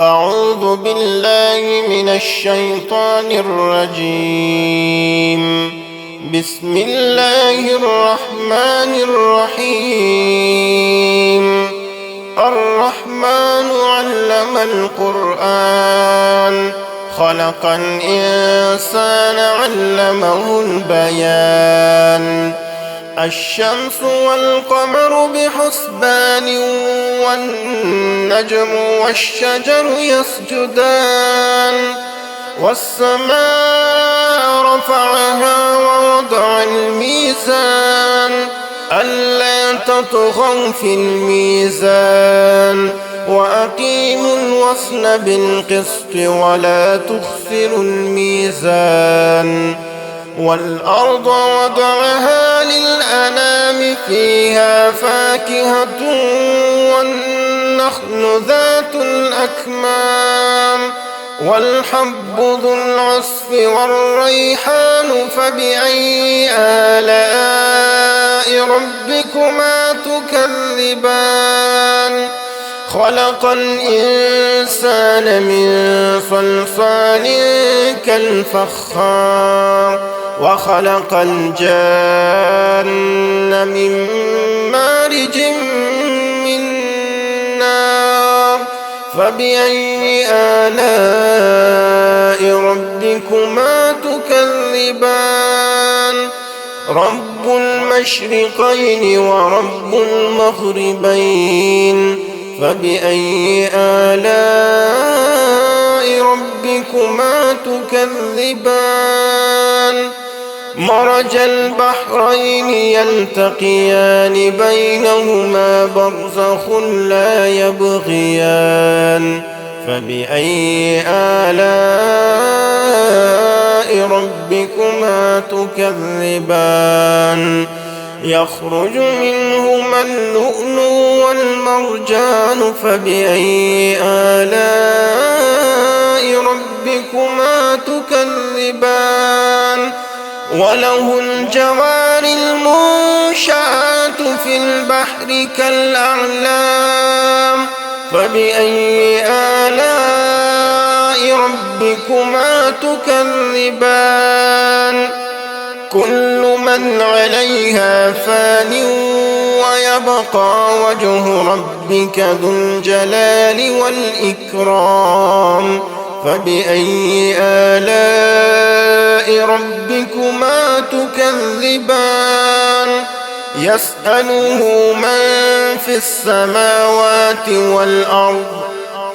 أعوذ بالله من الشيطان الرجيم. بسم الله الرحمن الرحيم. الرحمن علم القرآن خلق الإنسان علمه البيان. الشمس والقمر بحسبان والنجم والشجر يسجدان. والسماء رفعها ووضع الميزان ألا تطغوا في الميزان وأقيموا الوزن بالقسط ولا تخسروا الميزان. والأرض وضعها للأنام فيها فاكهة والنخل ذات الأكمام والحب ذو العصف والريحان فبأي آلاء ربكما تكذبان. خلق الإنسان من صلصال كالفخار وخلق الجان من مارج من نار فبأي آلاء ربكما تكذبان. رب المشرقين ورب المغربين فبأي آلاء ربكما تكذبان. مرج البحرين يلتقيان بينهما برزخ لا يبغيان فبأي آلاء ربكما تكذبان. يخرج منهما اللؤلؤ والمرجان فبأي آلاء ربكما تكذبان. وله الجوار المنشآت في البحر كالأعلام فبأي آلاء ربكما تكذبان. كل من عليها فان ويبقى وجه ربك ذو الجلال والإكرام فبأي آلاء ربكما تكذبان. يسأله من في السماوات والأرض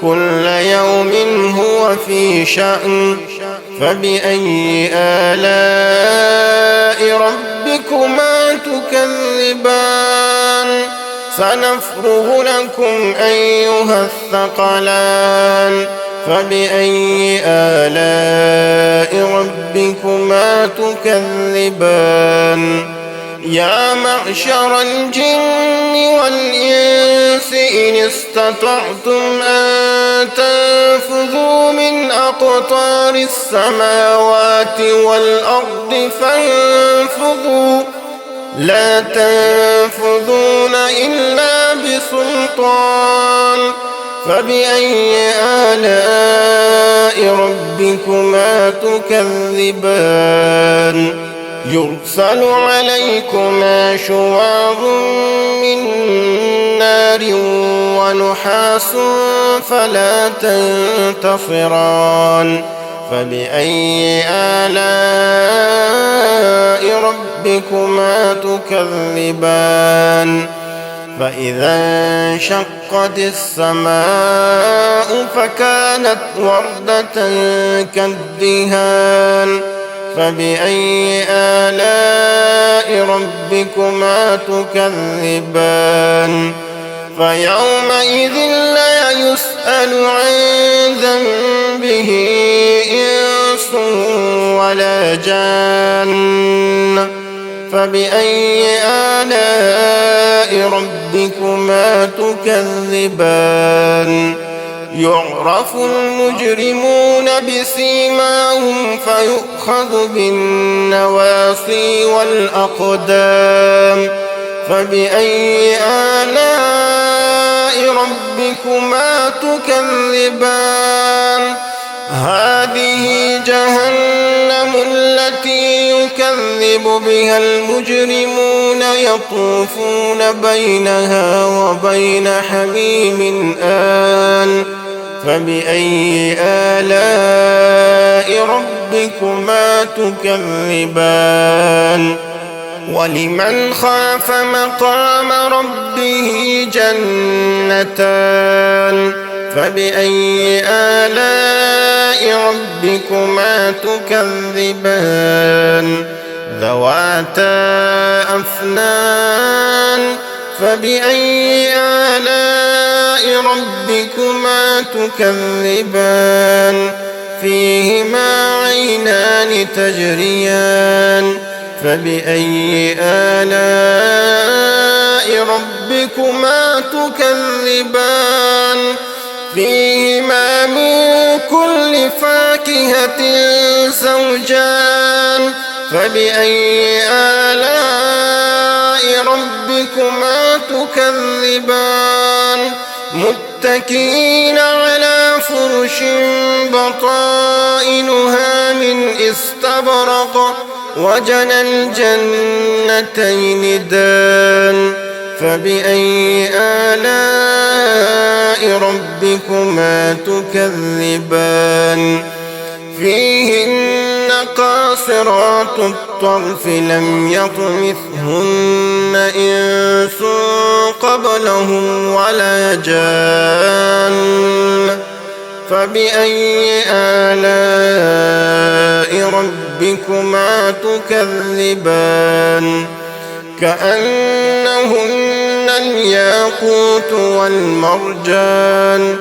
كل يوم هو في شأن فبأي آلاء ربكما تكذبان. سنفرغ لكم أيها الثقلان فبأي آلاء ربكما تكذبان. يا معشر الجن والإنس إن استطعتم أن تنفذوا من أقطار السماوات والأرض فانفذوا لا تنفذون إلا بسلطان فبأي آلاء ربكما تكذبان. يرسل عليكما شواظ من نار ونحاس فلا تنتصران فبأي آلاء ربكما تكذبان. فإذا انشقت السماء فكانت وردة كالدهان فبأي آلاء ربكما تكذبان. فيومئذ لا يسأل عن ذنبه إنس ولا جان فبأي آلاء ربكما تكذبان. يعرف المجرمون بسيماهم فيؤخذ بالنواصي والأقدام فبأي آلاء ربكما ربكما تكذبان هذه جهنم التي يكذب بها المجرمون يطوفون بينها وبين حميم آن فبأي آلاء ربكما تكذبان ولمن خاف مقام ربه جنتان فبأي آلاء ربكما تكذبان ذواتا أفنان فبأي آلاء ربكما تكذبان فيهما عينان تجريان فبأي آلاء ربكما تكذبان فيهما من كل فاكهة زوجان فبأي آلاء ربكما تكذبان متكئين على فرش بطائنها من استبرق وجنى الجنتين دان فبأي آلاء ربكما تكذبان فيهن قاصرات الطرف لم يطمثهن إنس قبلهم ولا جان فبأي آلاء ربكما تكذبان كأنهن الياقوت والمرجان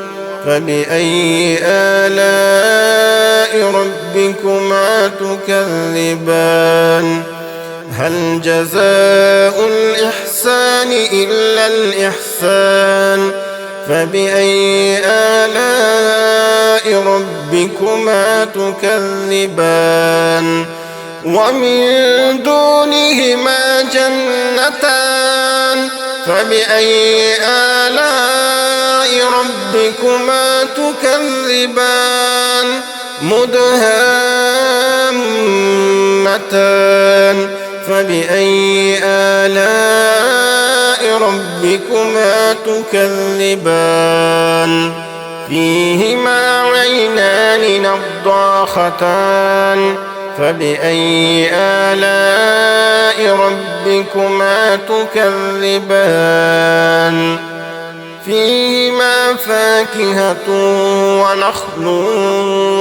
فبأي آلاء ربكما تكذبان هل جزاء الإحسان إلا الإحسان فبأي آلاء ربكما تكذبان ومن دونهما جنتان فبأي آلاء ربكما تكذبان مدهامتان فبأي آلاء ربكما تكذبان فيهما عينان نضاختان فبأي آلاء ربكما تكذبان فيهما فاكهة ونخل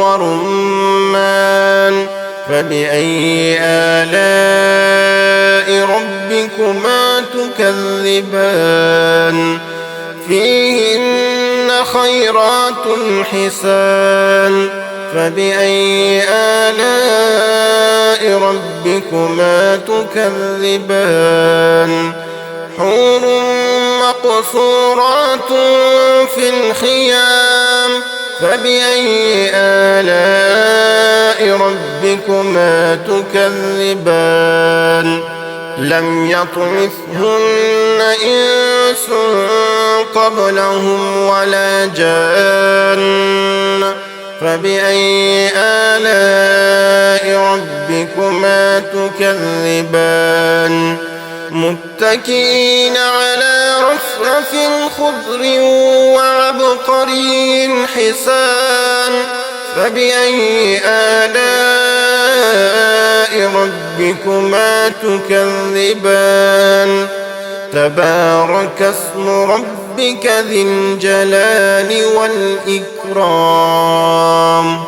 ورمان فبأي آلاء ربكما تكذبان فيهن خيرات حسان فبأي آلاء ربكما تكذبان حور مقصورات في الخيام فبأي آلاء ربكما تكذبان لم يطمثهن إنس قبلهم ولا جان فبأي آلاء ربكما تكذبان متكئين على رفرف خضر وعبقري حسان فبأي آلاء ربكما تكذبان تبارك اسم ربك ذي الجلال والإكرام